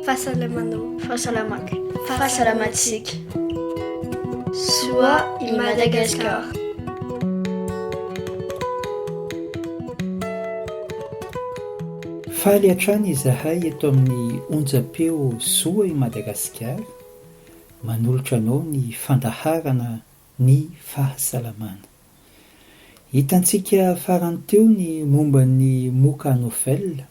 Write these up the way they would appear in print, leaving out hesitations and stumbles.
Fahasalamanao. Fahasalamana. Fahasalamantsika. Soa i Madagasikara. Faly hatrany izahay eto amin'ny onjam-peo Soa i Madagasikara manolotra anao ny fandaharana ny fahasalamana. Hitantsika farany teo ny momba ny moka novel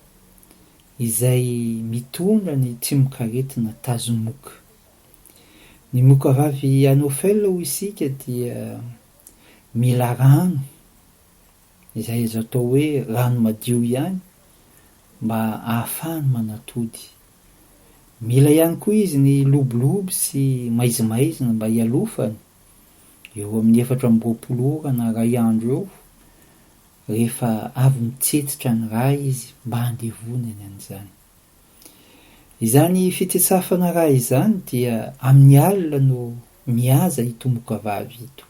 izay mitondra ny tsy mikaretina tazomoka. Ny moka vavy anovel ho isika dia mila rano, izay azo atao hoe rano madio ihany mba ahafahany manatody. Mila ihany koa izy ny lobolobo sy maizimaizina mba hialofany eo amin'ny 4 orana iray andro eo rehefa avy mitsetitra ny raha izy mba handevonany an'izany. Izany fitsetsafana raha izany dia amin'ny alina no mihaza ito moka vavy ito.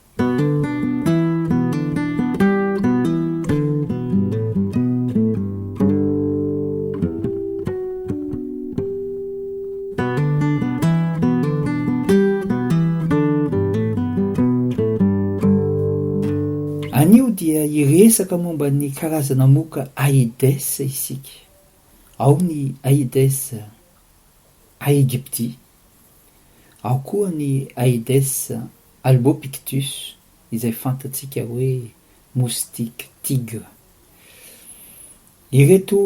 Anio dia iresaka momba ny karazana moka Aedes isika. Ao ny Aedes aegypti, ao koa ny Aedes albopictus izay fantatsika hoe moustique tigre. Ireto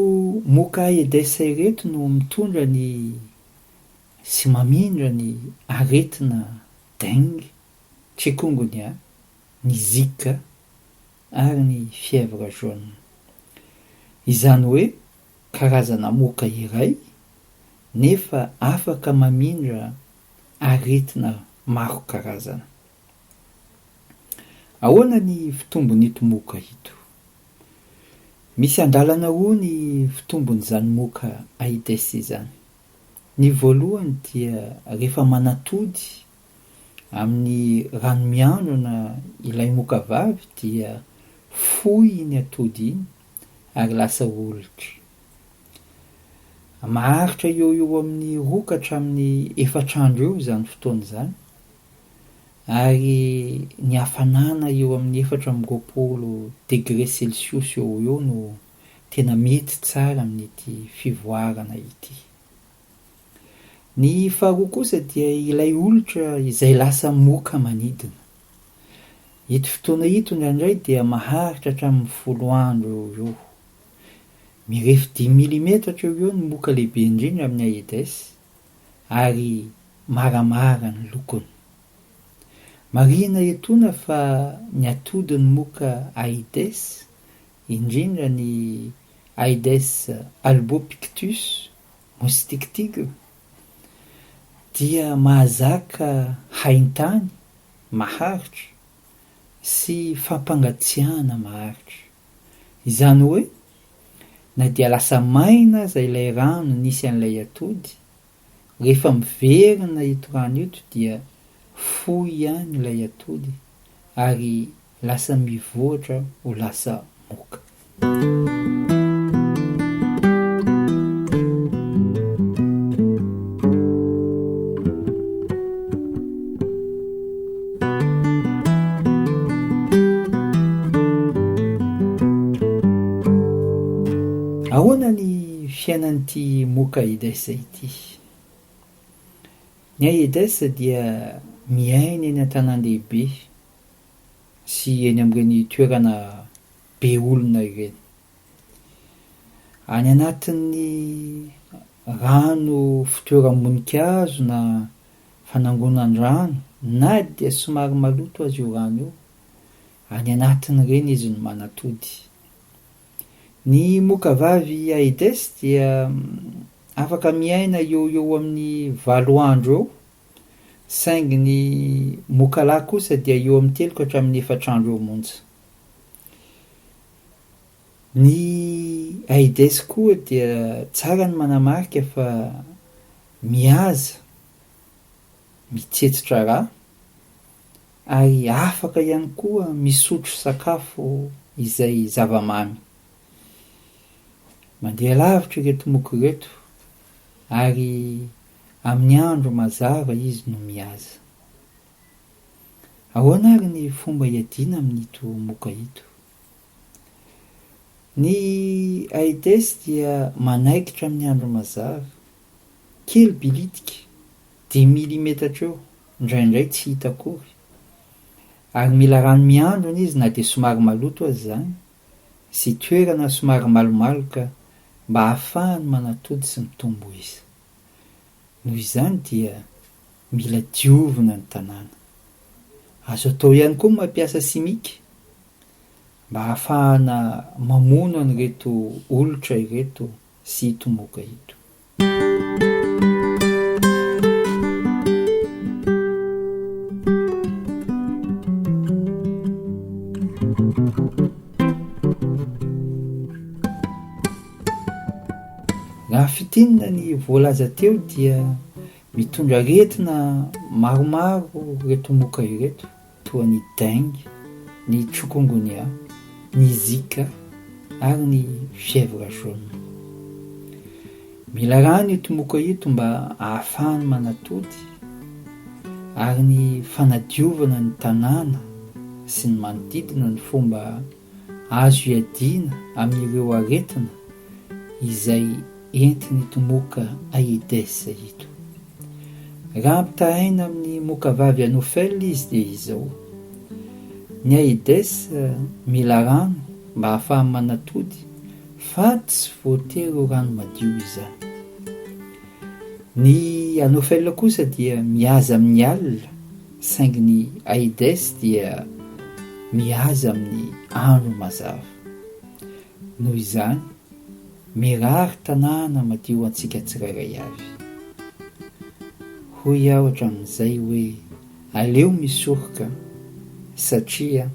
moka Aedes ireto no mitondra ny sy mamindra ny aretina dengue, chikungunya, ny zika ary ny fièvre jaune. Izany hoe karazana moka iray nefa afaka mamindra aretina maro karazana. Ahoana ny fitombon'ito moka ito? Misy andalana roa ny fitombon'izany moka Aedes izany. Ny voalohany dia rehefa manatody amin'ny rano miandrona ilay moka vavy dia fohy iny atody iny ary lasa olitra. Maharitra eo amin'ny 2 ka hatramin'ny 4 andro eo izany fotoana izany, ary ny hafanana eo amin'ny 4 degré celsius eo no tena mety tsara amin'ity fivoarana ity. Ny faharoa kosa dia ilay olitra izay lasa moka manidina. Ito fotoana ito indraindray dia maharitra hatramin'ny 10 andro eo. Mirefy 10 milimetatra eo ny moka lehibe indrindra amin'ny Aedes ary maramara ny lokony. Marihana etoana fa ny atodin'ny moka Aedes, indrindra ny Aedes albopictus, moustique tigre, dia mahazaka haintany maharitra sy fampangatsiahana maharitra. Izany hoe na dia lasa maina aza ilay rano nisy an'ilay atody, rehefa miverina ito rano ito dia fohy ihany ilay atody ary lasa mivoatra ho lasa moka. Ahoana ny fiainan'ity moka Aedes ity? Ny Aedes dia miaina eny an-tanan-dehibe sy eny amin'ireny toerana be olona ireny. Any anatin'ny rano fitoeram-boninkazo na fanangonan-drano na dia somary maloto azy io rano io, any anatin'ireny izy no manatody. Ny moka vavy Aedes dia afaka miaina eo amin'ny 7 andro eo, saingy ny moka lahy kosa dia eo amin'ny 3 ka hatramin'ny 4 andro eo monja. Ny Aedes koa dia tsara ny manamarika fa mihaza, mitsetitra rà, ary afaka ihany koa misotro sakafo izay zavamamy. Mandeha lavitra ireto moka ireto ary amin'ny andro mazava izy no mihaza. Ahoana ary ny fomba hiadiana amin'ito moka ito? Ny AIDS dia manaikitra amin'ny andro mazava, kely bilitika, 10 milimetatra eo, indraindray tsy hita akory. Ary mila rano miandrona izy na dia somary maloto azy zany, sy toerana somary malomaloka mba ahafahany manatody sy mitombo izy. Noho izany dia mila diovina ny tanàna. Azo atao ihany koa mampiasa simika mba ahafahana mamono an'ireto olotra ireto sy ito moka ito. Raha fitinina ny voalaza teo dia mitondra aretina maromaro reto moka ireto, toa ny dengue, ny chikungunya, ny zika ary ny fièvre jaune. Mila rano ito moka ito mba ahafahany manatody ary ny fanadiovana ny tanàna sy ny manodidina ny fomba azo iadiana amin'ireo aretina izay entiny ito moka AIDS ito. Raha ampitahaina amin'ny moka vavy anofela izy dia izao: ny AIDS mila rano mba ahafahany manatody, fa tsy voatery ho rano madio izany. Ny anofela kosa dia mihaza amin'ny alina, saingy ny AIDS dia mihaza amin'ny andro mazava. Noho izany mirary tanàna madio antsika tsirairay avy. Hoy aho hatramin'izay hoe aleo misoroka satria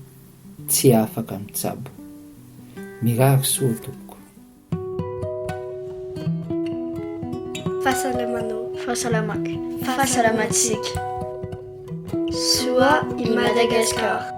tsy afaka mitsabo. Mirary soa tompoko. Fahasalamaka. Fahasalamatsika. Soa i Madagasikara.